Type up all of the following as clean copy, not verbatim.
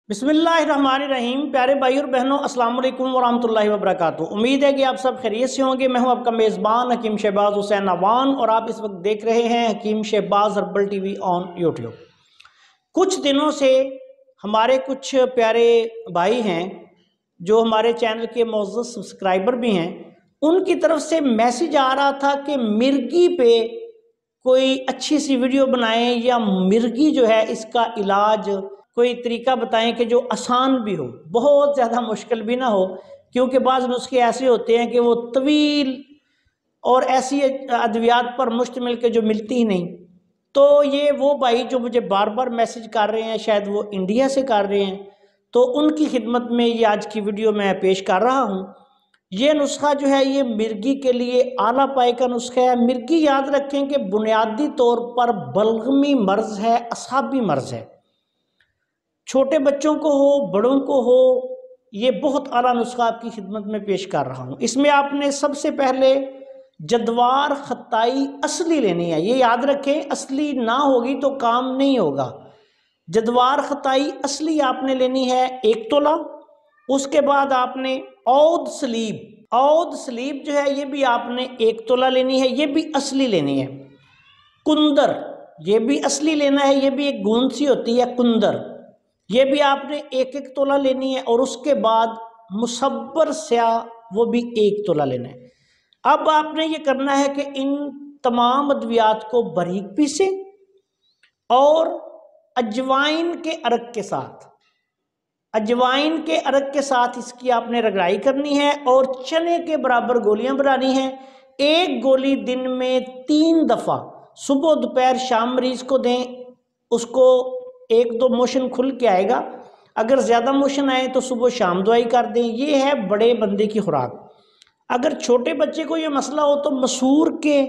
बिस्मिल्लाहिर्रहमानिर्रहीम। प्यारे भाई और बहनों, अस्सलाम वालेकुम वरहमतुल्लाहि वबरकातुहू। उम्मीद है कि आप सब खैरियत से होंगे। मैं हूं आपका मेज़बान हकीम शहबाज हुसैन अवान और आप इस वक्त देख रहे हैं Hakeem Shahbaz herbal TV on YouTube. कुछ दिनों से हमारे कुछ प्यारे भाई हैं जो हमारे चैनल के मौजूद सब्सक्राइबर भी हैं, उनकी तरफ से मैसेज आ रहा था कि मिर्गी पे कोई अच्छी सी वीडियो बनाएं या मिर्गी जो है इसका इलाज कोई तरीका बताएं कि जो आसान भी हो, बहुत ज़्यादा मुश्किल भी ना हो, क्योंकि बाज़ नुस्खे ऐसे होते हैं कि वो तवील और ऐसी अद्वियात पर मुश्तमिल के जो मिलती ही नहीं। तो ये वो भाई जो मुझे बार बार मैसेज कर रहे हैं, शायद वो इंडिया से कर रहे हैं, तो उनकी खिदमत में ये आज की वीडियो मैं पेश कर रहा हूँ। ये नुस्खा जो है ये मिर्गी के लिए आला पाए का नुस्खा है। मिर्गी याद रखें कि बुनियादी तौर पर बलगमी मर्ज है, असाबी मर्ज है। छोटे बच्चों को हो, बड़ों को हो, ये बहुत आला नुस्खा आपकी खिदमत में पेश कर रहा हूँ। इसमें आपने सबसे पहले जद्वार खताई असली लेनी है। ये याद रखें, असली ना होगी तो काम नहीं होगा। जद्वार खताई असली आपने लेनी है 1 तोला। उसके बाद आपने औद सलीब जो है ये भी आपने 1 तोला लेनी है, ये भी असली लेनी है। कुंदर ये भी असली लेना है, ये भी एक गूंद सी होती है कुंदर, ये भी आपने 1-1 तोला लेनी है। और उसके बाद मुसब्बर स्याह वो भी 1 तोला लेना है। अब आपने ये करना है कि इन तमाम अद्वियात को बारीक पीसे और अजवाइन के अर्क के साथ इसकी आपने रगड़ाई करनी है और चने के बराबर गोलियां बनानी हैं। एक गोली दिन में 3 दफ़ा सुबह दोपहर शाम मरीज को दें। उसको 1-2 मोशन खुल के आएगा, अगर ज़्यादा मोशन आए तो सुबह शाम दवाई कर दें। ये है बड़े बंदे की खुराक। अगर छोटे बच्चे को ये मसला हो तो मसूर के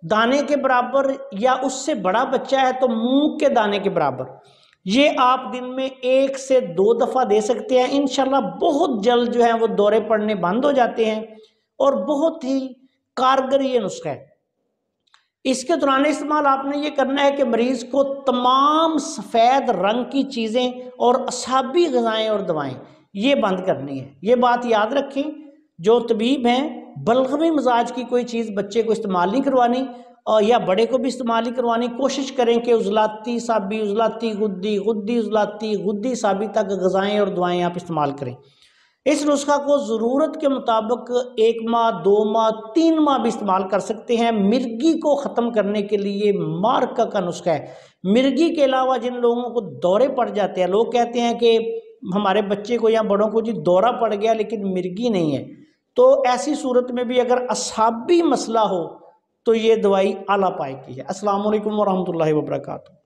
दाने के बराबर, या उससे बड़ा बच्चा है तो मूंग के दाने के बराबर, ये आप दिन में 1 से 2 दफ़ा दे सकते हैं। इंशाल्लाह बहुत जल्द जो है वो दौरे पड़ने बंद हो जाते हैं और बहुत ही कारगर ये नुस्खा है। इसके दौरान इस्तेमाल आपने ये करना है कि मरीज़ को तमाम सफ़ेद रंग की चीज़ें और असाबी ग़िज़ाएँ और दवाएं ये बंद करनी है। ये बात याद रखें, जो तबीब हैं, बलगमी मिजाज की कोई चीज़ बच्चे को इस्तेमाल नहीं करवानी और या बड़े को भी इस्तेमाल नहीं करवानी। कोशिश करें कि उज़लाती साबी, उज़लाती गुद्दी, गुद्दी उज़लाती, गुद्दी साबी तक ग़िज़ाएँ और दवाएँ आप इस्तेमाल करें। इस नुस्खा को ज़रूरत के मुताबिक 1 माह, 2 माह, 3 माह भी इस्तेमाल कर सकते हैं। मिर्गी को ख़त्म करने के लिए मार्का का नुस्खा है। मिर्गी के अलावा जिन लोगों को दौरे पड़ जाते हैं, लोग कहते हैं कि हमारे बच्चे को या बड़ों को जी दौरा पड़ गया लेकिन मिर्गी नहीं है, तो ऐसी सूरत में भी अगर असाबी मसला हो तो ये दवाई आला पाए की है। अस्सलाम वालेकुम वरहमतुल्लाहि वबरकातुहू।